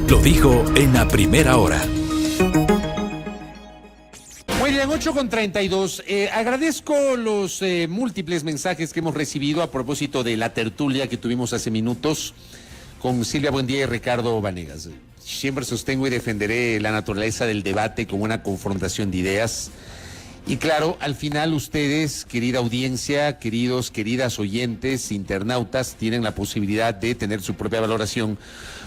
Lo dijo en la primera hora. Muy bien, 8:32. Agradezco los múltiples mensajes que hemos recibido a propósito de la tertulia que tuvimos hace minutos con Silvia Buendía y Ricardo Vanegas. Siempre sostengo y defenderé la naturaleza del debate como una confrontación de ideas. Y claro, al final ustedes, querida audiencia, queridas oyentes, internautas, tienen la posibilidad de tener su propia valoración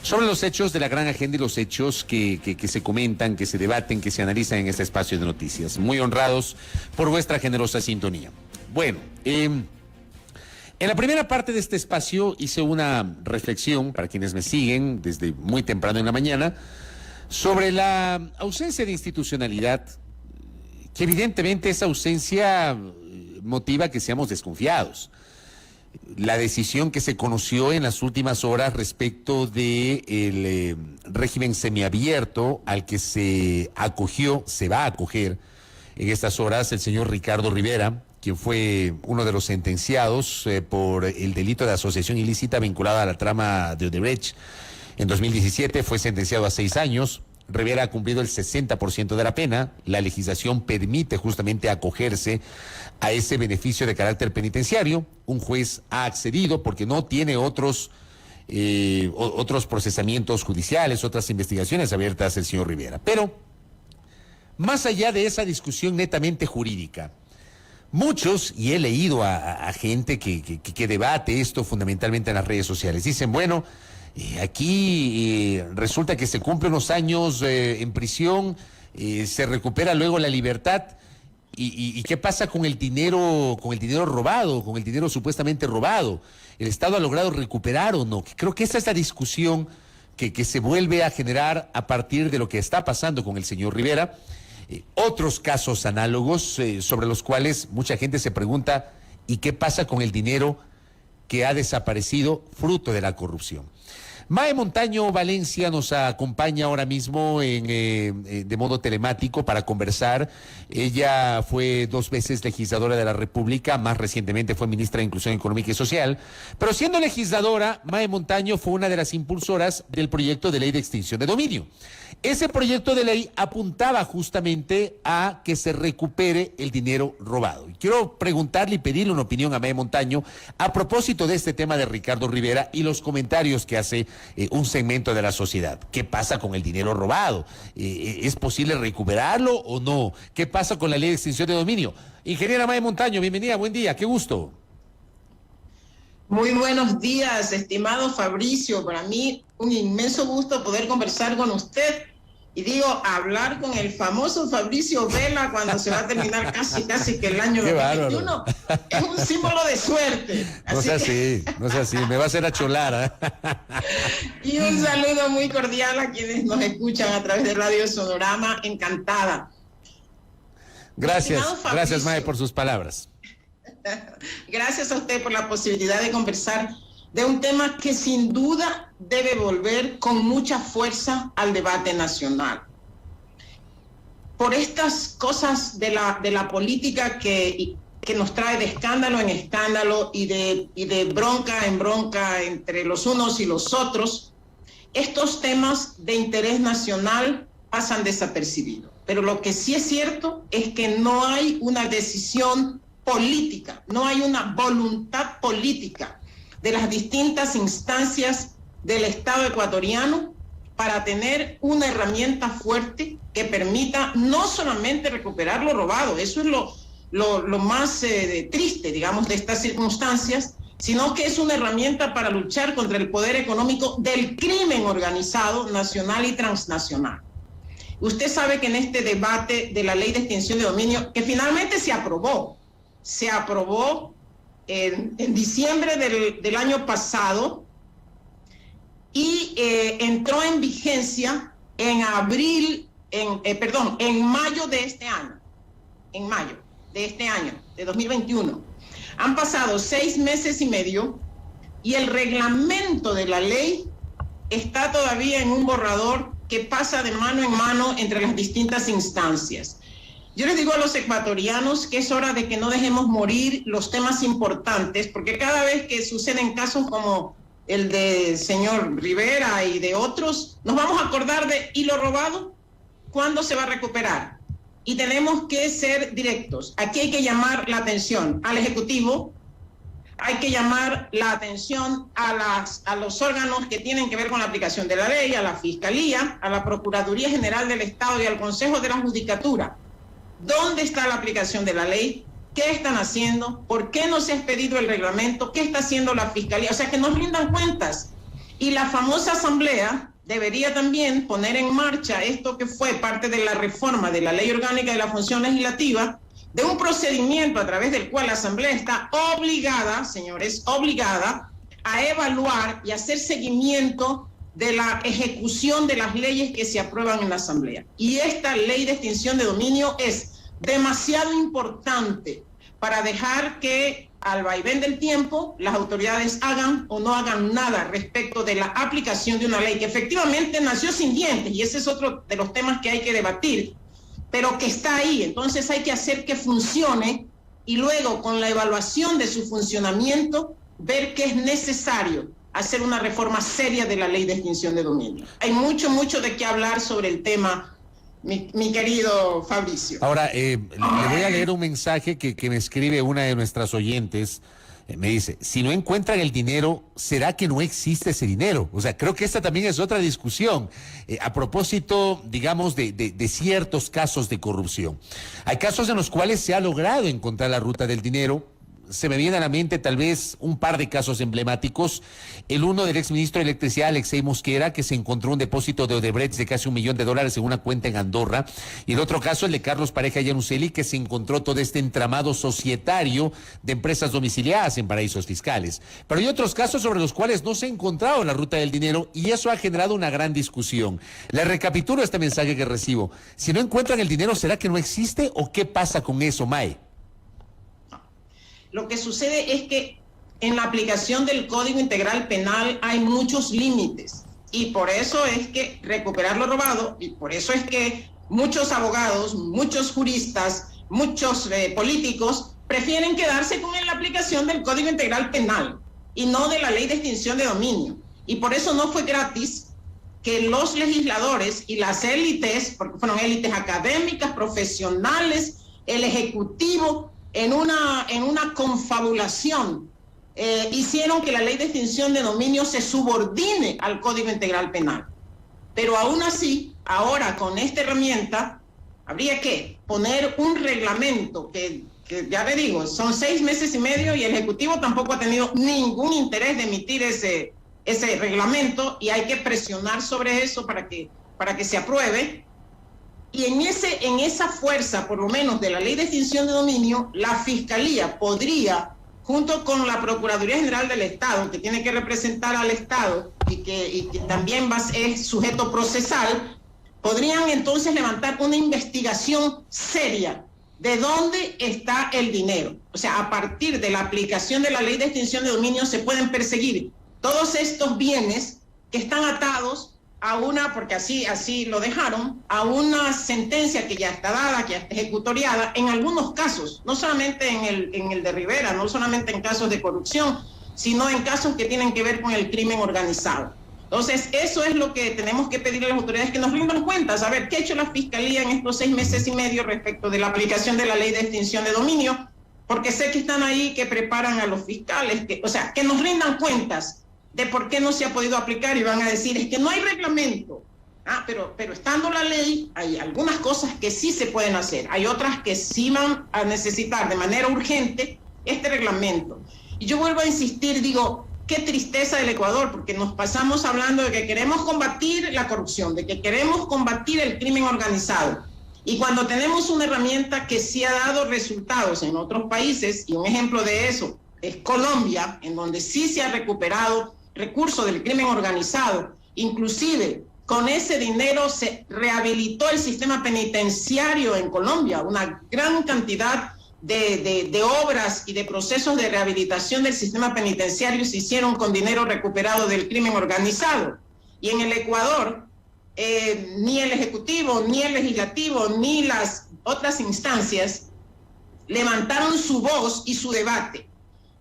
sobre los hechos de la gran agenda y los hechos que se comentan, que se debaten, que se analizan en este espacio de noticias. Muy honrados por vuestra generosa sintonía. Bueno, en la primera parte de este espacio hice una reflexión, para quienes me siguen desde muy temprano en la mañana, sobre la ausencia de institucionalidad, que evidentemente esa ausencia motiva que seamos desconfiados. La decisión que se conoció en las últimas horas respecto del régimen semiabierto al que se va a acoger en estas horas el señor Ricardo Rivera, quien fue uno de los sentenciados por el delito de asociación ilícita vinculada a la trama de Odebrecht. En 2017 fue sentenciado a 6 años. Rivera ha cumplido el 60% de la pena. La legislación permite justamente acogerse a ese beneficio de carácter penitenciario. Un juez ha accedido porque no tiene otros procesamientos judiciales, otras investigaciones abiertas el señor Rivera. Pero, más allá de esa discusión netamente jurídica, muchos, y he leído a gente que debate esto fundamentalmente en las redes sociales, dicen, bueno, aquí resulta que se cumple unos años en prisión, se recupera luego la libertad, y ¿qué pasa con el dinero robado, con el dinero supuestamente robado? ¿El Estado ha logrado recuperar o no? Creo que esa es la discusión que se vuelve a generar a partir de lo que está pasando con el señor Rivera. Otros casos análogos sobre los cuales mucha gente se pregunta, ¿y qué pasa con el dinero que ha desaparecido fruto de la corrupción? Mae Montaño Valencia nos acompaña ahora mismo de modo telemático para conversar. Ella fue 2 veces legisladora de la República, más recientemente fue ministra de Inclusión Económica y Social, pero siendo legisladora, Mae Montaño fue una de las impulsoras del proyecto de ley de extinción de dominio. Ese proyecto de ley apuntaba justamente a que se recupere el dinero robado. Y quiero preguntarle y pedirle una opinión a Mae Montaño a propósito de este tema de Ricardo Rivera y los comentarios que hace un segmento de la sociedad. ¿Qué pasa con el dinero robado? ¿Es posible recuperarlo o no? ¿Qué pasa con la ley de extinción de dominio? Ingeniera Mae Montaño, bienvenida, buen día, qué gusto. Muy buenos días, estimado Fabricio. Para mí un inmenso gusto poder conversar con usted y hablar con el famoso Fabricio Vela cuando se va a terminar casi que el año 2021. Es un símbolo de suerte. No sea así, me va a hacer acholar. Y un saludo muy cordial a quienes nos escuchan a través de Radio Sonorama. Encantada. Gracias Mae por sus palabras. Gracias a usted por la posibilidad de conversar de un tema que sin duda debe volver con mucha fuerza al debate nacional. Por estas cosas de la política que nos trae de escándalo en escándalo y de bronca en bronca entre los unos y los otros, estos temas de interés nacional pasan desapercibidos. Pero lo que sí es cierto es que no hay una decisión política, no hay una voluntad política de las distintas instancias del Estado ecuatoriano para tener una herramienta fuerte que permita no solamente recuperar lo robado, eso es lo más triste, digamos, de estas circunstancias, sino que es una herramienta para luchar contra el poder económico del crimen organizado nacional y transnacional. Usted sabe que en este debate de la ley de extinción de dominio, que finalmente se aprobó en diciembre del año pasado y entró en vigencia en mayo de este año, de 2021. Han pasado 6 meses y medio y el reglamento de la ley está todavía en un borrador que pasa de mano en mano entre las distintas instancias. Yo les digo a los ecuatorianos que es hora de que no dejemos morir los temas importantes, porque cada vez que suceden casos como el de señor Rivera y de otros, nos vamos a acordar de ¿y lo robado? ¿Cuándo se va a recuperar? Y tenemos que ser directos. Aquí hay que llamar la atención al Ejecutivo, hay que llamar la atención a los órganos que tienen que ver con la aplicación de la ley, a la Fiscalía, a la Procuraduría General del Estado y al Consejo de la Judicatura. ¿Dónde está la aplicación de la ley? ¿Qué están haciendo? ¿Por qué no se ha expedido el reglamento? ¿Qué está haciendo la Fiscalía? O sea, que nos rindan cuentas. Y la famosa Asamblea debería también poner en marcha esto que fue parte de la reforma de la Ley Orgánica de la Función Legislativa, de un procedimiento a través del cual la Asamblea está obligada, señores, obligada a evaluar y hacer seguimiento de la ejecución de las leyes que se aprueban en la Asamblea. Y esta ley de extinción de dominio es demasiado importante para dejar que al vaivén del tiempo las autoridades hagan o no hagan nada respecto de la aplicación de una ley que efectivamente nació sin dientes, y ese es otro de los temas que hay que debatir, pero que está ahí. Entonces hay que hacer que funcione y luego con la evaluación de su funcionamiento ver que es necesario hacer una reforma seria de la ley de extinción de dominio. Hay mucho de qué hablar sobre el tema, mi querido Fabricio. Ahora, le voy a leer un mensaje que me escribe una de nuestras oyentes. Me dice, si no encuentran el dinero, ¿será que no existe ese dinero? O sea, creo que esta también es otra discusión. A propósito, digamos, de ciertos casos de corrupción. Hay casos en los cuales se ha logrado encontrar la ruta del dinero. Se me viene a la mente tal vez un par de casos emblemáticos. El uno del exministro de Electricidad, Alexei Mosquera, que se encontró un depósito de Odebrecht de casi $1 millón en una cuenta en Andorra. Y el otro caso, el de Carlos Pareja Yanuseli, que se encontró todo este entramado societario de empresas domiciliadas en paraísos fiscales. Pero hay otros casos sobre los cuales no se ha encontrado la ruta del dinero y eso ha generado una gran discusión. Le recapitulo este mensaje que recibo. Si no encuentran el dinero, ¿será que no existe o qué pasa con eso, Mae? Lo que sucede es que en la aplicación del Código Integral Penal hay muchos límites y por eso es que recuperar lo robado, y por eso es que muchos abogados, muchos juristas, muchos políticos prefieren quedarse con la aplicación del Código Integral Penal y no de la Ley de Extinción de Dominio. Y por eso no fue gratis que los legisladores y las élites, porque fueron élites académicas, profesionales, el Ejecutivo, en una confabulación, hicieron que la Ley de Extinción de Dominio se subordine al Código Integral Penal. Pero aún así, ahora con esta herramienta, habría que poner un reglamento que ya le digo, son 6 meses y medio y el Ejecutivo tampoco ha tenido ningún interés de emitir ese reglamento y hay que presionar sobre eso para que se apruebe. Y en esa fuerza, por lo menos, de la Ley de Extinción de Dominio, la Fiscalía podría, junto con la Procuraduría General del Estado, que tiene que representar al Estado y que también es sujeto procesal, podrían entonces levantar una investigación seria de dónde está el dinero. O sea, a partir de la aplicación de la Ley de Extinción de Dominio se pueden perseguir todos estos bienes que están atados a porque así lo dejaron, a una sentencia que ya está dada, que ya está ejecutoriada, en algunos casos, no solamente en el de Rivera, no solamente en casos de corrupción, sino en casos que tienen que ver con el crimen organizado. Entonces, eso es lo que tenemos que pedirle a las autoridades, que nos rindan cuentas, a ver qué ha hecho la Fiscalía en estos 6 meses y medio respecto de la aplicación de la Ley de Extinción de Dominio, porque sé que están ahí, que preparan a los fiscales, que nos rindan cuentas de por qué no se ha podido aplicar, y van a decir, es que no hay reglamento. Pero estando la ley, hay algunas cosas que sí se pueden hacer, hay otras que sí van a necesitar de manera urgente este reglamento. Y yo vuelvo a insistir, digo, qué tristeza del Ecuador, porque nos pasamos hablando de que queremos combatir la corrupción, de que queremos combatir el crimen organizado. Y cuando tenemos una herramienta que sí ha dado resultados en otros países, y un ejemplo de eso es Colombia, en donde sí se ha recuperado recursos del crimen organizado, inclusive con ese dinero se rehabilitó el sistema penitenciario en Colombia, una gran cantidad de obras y de procesos de rehabilitación del sistema penitenciario se hicieron con dinero recuperado del crimen organizado. Y en el Ecuador, ni el Ejecutivo, ni el Legislativo, ni las otras instancias levantaron su voz y su debate.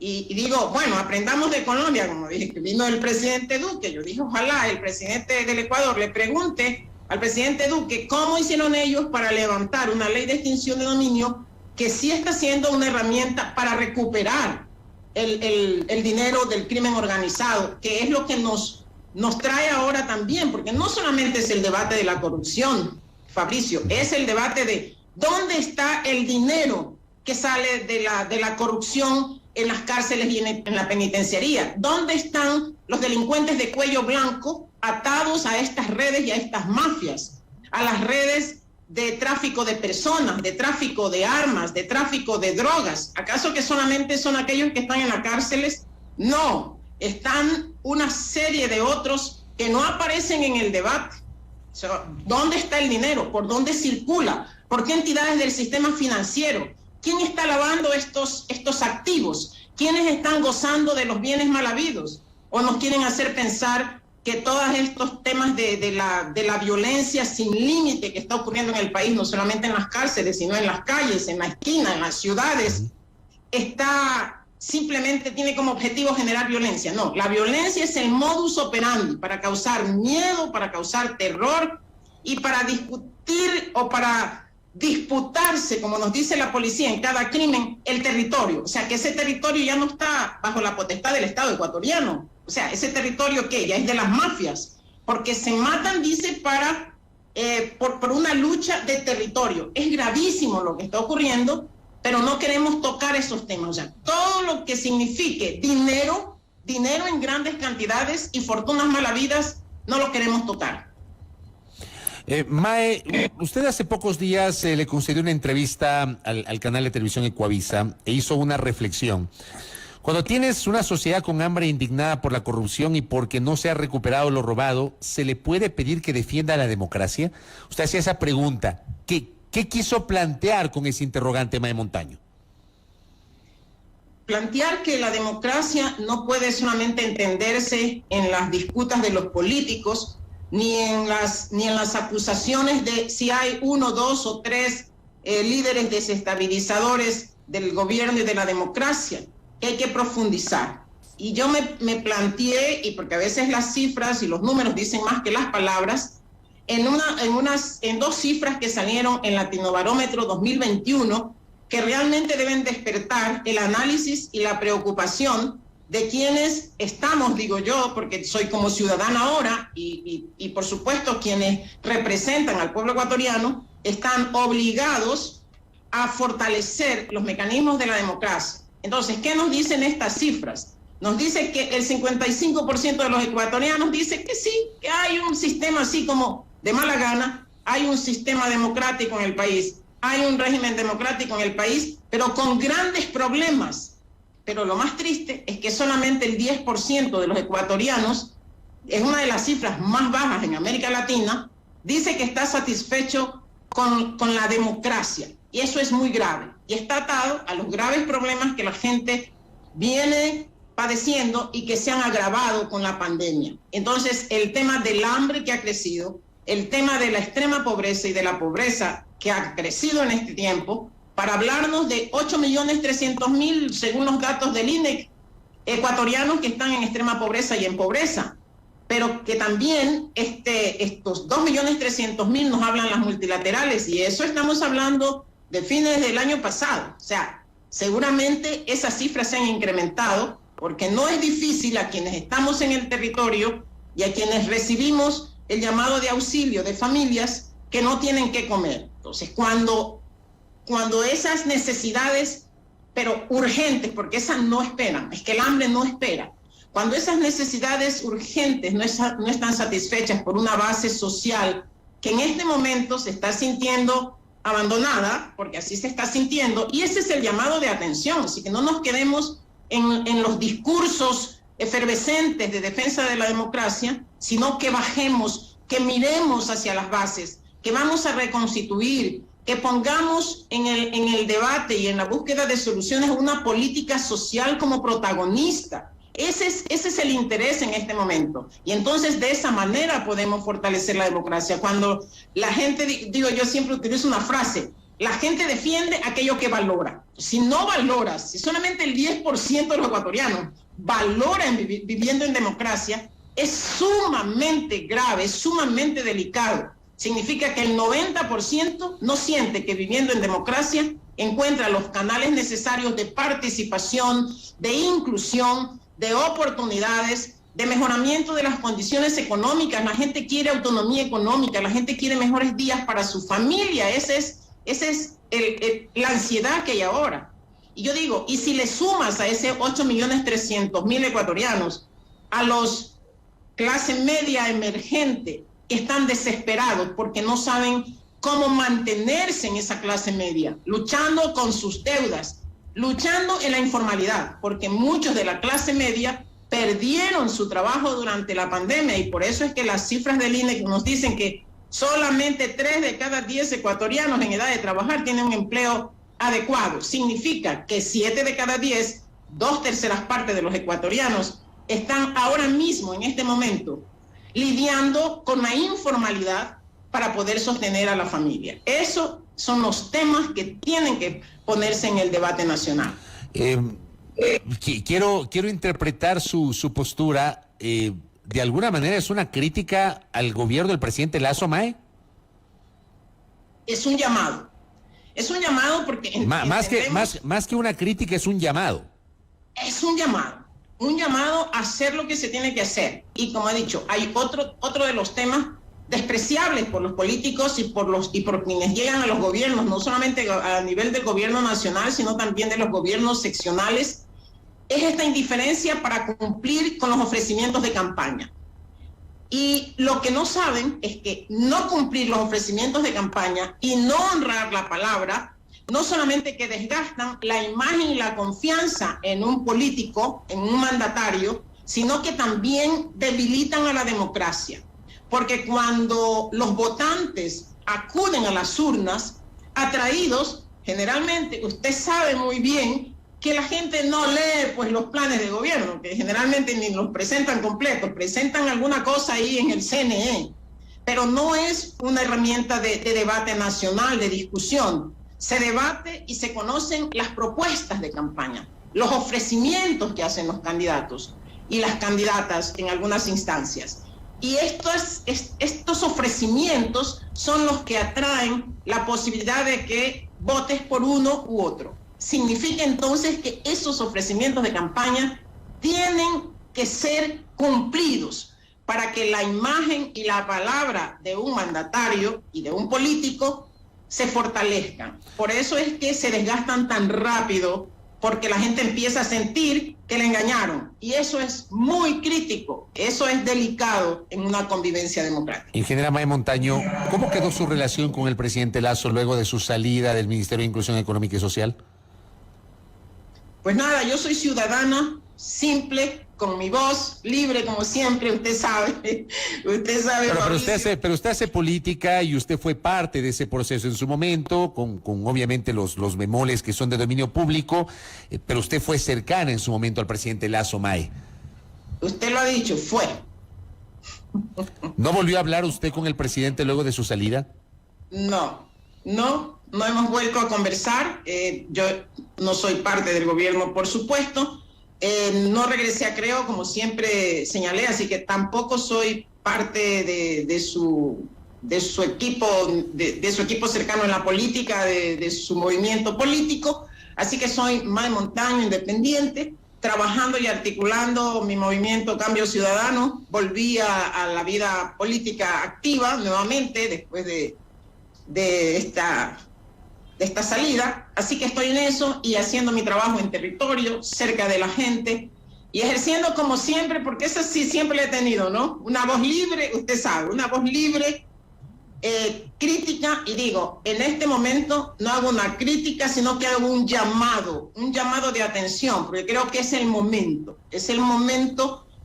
Y digo, bueno, aprendamos de Colombia, como dije, que vino el presidente Duque. Yo dije, ojalá el presidente del Ecuador le pregunte al presidente Duque cómo hicieron ellos para levantar una ley de extinción de dominio que sí está siendo una herramienta para recuperar el dinero del crimen organizado, que es lo que nos trae ahora también, porque no solamente es el debate de la corrupción, Fabricio, es el debate de dónde está el dinero que sale de la corrupción en las cárceles y en la penitenciaría. ¿Dónde están los delincuentes de cuello blanco atados a estas redes y a estas mafias? A las redes de tráfico de personas, de tráfico de armas, de tráfico de drogas. ¿Acaso que solamente son aquellos que están en las cárceles? No, están una serie de otros que no aparecen en el debate. O sea, ¿dónde está el dinero? ¿Por dónde circula? ¿Por qué entidades del sistema financiero? ¿Quién está lavando estos activos? ¿Quiénes están gozando de los bienes mal habidos? ¿O nos quieren hacer pensar que todos estos temas de la violencia sin límite que está ocurriendo en el país, no solamente en las cárceles, sino en las calles, en la esquina, en las ciudades, simplemente tiene como objetivo generar violencia? No, la violencia es el modus operandi para causar miedo, para causar terror y para discutir o para disputarse, como nos dice la policía en cada crimen, el territorio. O sea, que ese territorio ya no está bajo la potestad del Estado ecuatoriano. O sea, ese territorio que ya es de las mafias, porque se matan, dice, por una lucha de territorio. Es gravísimo lo que está ocurriendo, pero no queremos tocar esos temas. O sea, todo lo que signifique dinero en grandes cantidades y fortunas mal habidas, no lo queremos tocar. Mae, usted hace pocos días le concedió una entrevista al canal de televisión Ecuavisa e hizo una reflexión. Cuando tienes una sociedad con hambre indignada por la corrupción y porque no se ha recuperado lo robado, ¿se le puede pedir que defienda la democracia? Usted hacía esa pregunta. ¿Qué quiso plantear con ese interrogante, Mae Montaño? Plantear que la democracia no puede solamente entenderse en las disputas de los políticos, ni en las acusaciones de si hay 1, 2 o 3 líderes desestabilizadores del gobierno y de la democracia, que hay que profundizar. Y yo me planteé, y porque a veces las cifras y los números dicen más que las palabras, en 2 cifras que salieron en Latinobarómetro 2021, que realmente deben despertar el análisis y la preocupación de quienes estamos, digo yo, porque soy como ciudadana ahora, y por supuesto quienes representan al pueblo ecuatoriano, están obligados a fortalecer los mecanismos de la democracia. Entonces, ¿qué nos dicen estas cifras? Nos dice que el 55% de los ecuatorianos dice que sí, que hay un sistema así como de mala gana, hay un sistema democrático en el país, hay un régimen democrático en el país, pero con grandes problemas. Pero lo más triste es que solamente el 10% de los ecuatorianos, es una de las cifras más bajas en América Latina, dice que está satisfecho con la democracia. Y eso es muy grave. Y está atado a los graves problemas que la gente viene padeciendo y que se han agravado con la pandemia. Entonces, el tema del hambre que ha crecido, el tema de la extrema pobreza y de la pobreza que ha crecido en este tiempo, para hablarnos de 8.300.000, según los datos del INEC, ecuatorianos que están en extrema pobreza y en pobreza, pero que también estos 2.300.000 nos hablan las multilaterales, y eso estamos hablando de fines del año pasado. O sea, seguramente esas cifras se han incrementado, porque no es difícil a quienes estamos en el territorio y a quienes recibimos el llamado de auxilio de familias que no tienen qué comer. Entonces, cuando esas necesidades, pero urgentes, porque esas no esperan, es que el hambre no espera, cuando esas necesidades urgentes no están satisfechas por una base social que en este momento se está sintiendo abandonada, porque así se está sintiendo, y ese es el llamado de atención, así que no nos quedemos en los discursos efervescentes de defensa de la democracia, sino que bajemos, que miremos hacia las bases, que vamos a reconstituir, que pongamos en el debate y en la búsqueda de soluciones una política social como protagonista. Ese es el interés en este momento. Y entonces de esa manera podemos fortalecer la democracia. Cuando la gente, digo, yo siempre utilizo una frase, La gente defiende aquello que valora. Si no valoras, si solamente el 10% de los ecuatorianos valoran viviendo en democracia, es sumamente grave, es sumamente delicado. Significa que el 90% no siente que viviendo en democracia encuentra los canales necesarios de participación, de inclusión, de oportunidades, de mejoramiento de las condiciones económicas. La gente quiere autonomía económica, la gente quiere mejores días para su familia. Esa es la ansiedad que hay ahora. Y yo digo, y si le sumas a ese 8.300.000 ecuatorianos, a los clase media emergente, que están desesperados porque no saben cómo mantenerse en esa clase media, luchando con sus deudas, luchando en la informalidad, porque muchos de la clase media perdieron su trabajo durante la pandemia, y por eso es que las cifras del INE nos dicen que solamente 3 de cada 10 ecuatorianos en edad de trabajar tienen un empleo adecuado. Significa que 7 de cada 10, 2/3 partes de los ecuatorianos, están ahora mismo, en este momento, lidiando con la informalidad para poder sostener a la familia. Esos son los temas que tienen que ponerse en el debate nacional. Quiero interpretar su postura. ¿De alguna manera es una crítica al gobierno del presidente Lasso, Mae? Es un llamado. Es un llamado porque... Más que una crítica, es un llamado. Es un llamado. Un llamado a hacer lo que se tiene que hacer. Y como he dicho, hay otro de los temas despreciables por los políticos y por quienes llegan a los gobiernos, no solamente a nivel del gobierno nacional, sino también de los gobiernos seccionales, es esta indiferencia para cumplir con los ofrecimientos de campaña. Y lo que no saben es que no cumplir los ofrecimientos de campaña y no honrar la palabra, no solamente que desgastan la imagen y la confianza en un político, en un mandatario, sino que también debilitan a la democracia. Porque cuando los votantes acuden a las urnas, atraídos, generalmente, usted sabe muy bien que la gente no lee pues los planes de gobierno, que generalmente ni los presentan completos, presentan alguna cosa ahí en el CNE, pero no es una herramienta de debate nacional, de discusión. Se debate y se conocen las propuestas de campaña, los ofrecimientos que hacen los candidatos y las candidatas en algunas instancias. Y estos ofrecimientos son los que atraen la posibilidad de que votes por uno u otro. Significa entonces que esos ofrecimientos de campaña tienen que ser cumplidos para que la imagen y la palabra de un mandatario y de un político se fortalezcan. Por eso es que se desgastan tan rápido, porque la gente empieza a sentir que le engañaron. Y eso es muy crítico, eso es delicado en una convivencia democrática. Ingeniera Mae Montaño, ¿cómo quedó su relación con el presidente Lasso luego de su salida del Ministerio de Inclusión Económica y Social? Pues nada, yo soy ciudadana, simple, con mi voz, libre como siempre, usted sabe. Pero usted hace política y usted fue parte de ese proceso en su momento, con obviamente los bemoles que son de dominio público, pero usted fue cercana en su momento al presidente Lasso, Mae. Usted lo ha dicho, fue. ¿No volvió a hablar usted con el presidente luego de su salida? No hemos vuelto a conversar. Yo no soy parte del gobierno, por supuesto. No regresé a Creo, como siempre señalé, así que tampoco soy parte de su equipo cercano en la política, de su movimiento político. Así que soy Mae Montaño, independiente, trabajando y articulando mi movimiento Cambio Ciudadano. Volví a la vida política activa nuevamente después de esta salida, así que estoy en eso y haciendo mi trabajo en territorio, cerca de la gente y ejerciendo como siempre, porque eso sí siempre lo he tenido, ¿no? Una voz libre, usted sabe, una voz libre, crítica, y digo, en este momento no hago una crítica, sino que hago un llamado de atención, porque creo que es el momento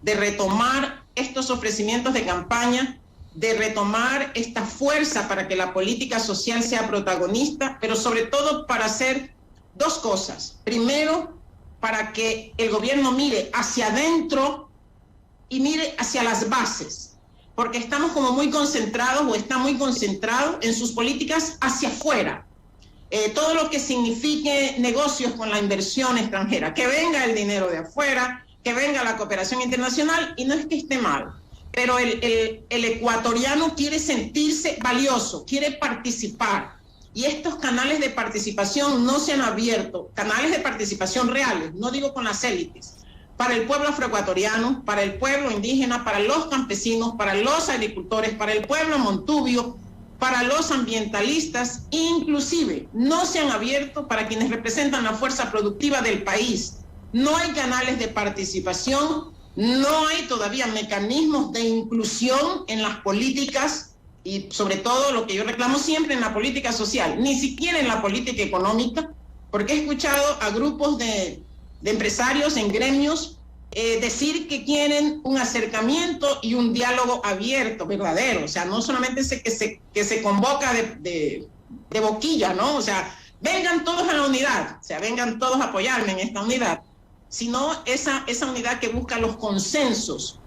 de retomar estos ofrecimientos de campaña, de retomar esta fuerza para que la política social sea protagonista, pero sobre todo para hacer dos cosas. Primero, para que el gobierno mire hacia adentro y mire hacia las bases, porque estamos como muy concentrados o está muy concentrado en sus políticas hacia afuera. todo lo que signifique negocios con la inversión extranjera, que venga el dinero de afuera, que venga la cooperación internacional, y no es que esté mal, pero el ecuatoriano quiere sentirse valioso, quiere participar, y estos canales de participación no se han abierto, canales de participación reales, no digo con las élites, para el pueblo afroecuatoriano, para el pueblo indígena, para los campesinos, para los agricultores, para el pueblo montubio, para los ambientalistas, inclusive no se han abierto para quienes representan la fuerza productiva del país. No hay canales de participación, no hay todavía mecanismos de inclusión en las políticas y sobre todo lo que yo reclamo siempre en la política social, ni siquiera en la política económica, porque he escuchado a grupos de empresarios en gremios decir que quieren un acercamiento y un diálogo abierto, verdadero, o sea, no solamente que se convoca de boquilla, ¿no? O sea, vengan todos a la unidad, o sea, vengan todos a apoyarme en esta unidad, sino esa unidad que busca los consensos,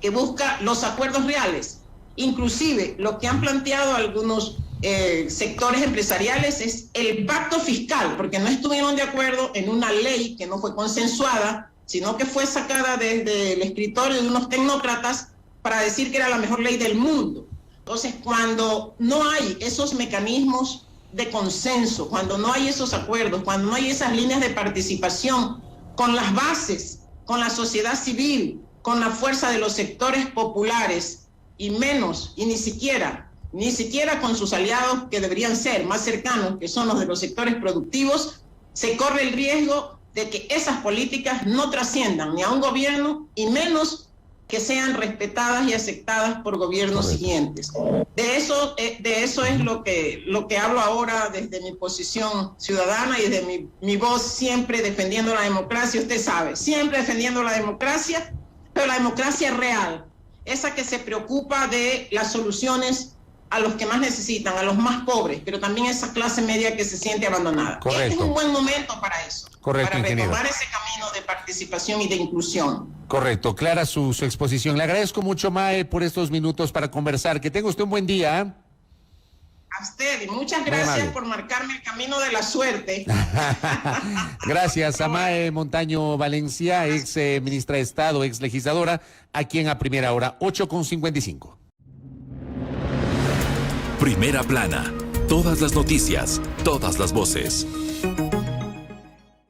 que busca los acuerdos reales. Inclusive, lo que han planteado algunos sectores empresariales es el pacto fiscal, porque no estuvieron de acuerdo en una ley que no fue consensuada, sino que fue sacada desde el escritorio de unos tecnócratas para decir que era la mejor ley del mundo. Entonces, cuando no hay esos mecanismos de consenso, cuando no hay esos acuerdos, cuando no hay esas líneas de participación con las bases, con la sociedad civil, con la fuerza de los sectores populares, y menos, y ni siquiera con sus aliados que deberían ser más cercanos, que son los de los sectores productivos, se corre el riesgo de que esas políticas no trasciendan ni a un gobierno y menos que sean respetadas y aceptadas por gobiernos siguientes. De eso es lo que hablo ahora desde mi posición ciudadana y desde mi voz siempre defendiendo la democracia. Usted sabe, siempre defendiendo la democracia, pero la democracia real, esa que se preocupa de las soluciones a los que más necesitan, a los más pobres, pero también a esa clase media que se siente abandonada. Correcto. Este es un buen momento para eso. Correcto, para ingeniero. retomar ese camino de participación y de inclusión. Correcto, clara su exposición. Le agradezco mucho, Mae, por estos minutos para conversar. Que tenga usted un buen día. A usted, y muchas gracias por marcarme el camino de la suerte. Gracias a Mae Montaño Valencia, ex ministra de Estado, ex legisladora, aquí en A Primera Hora, 8:55. Primera plana. Todas las noticias, todas las voces.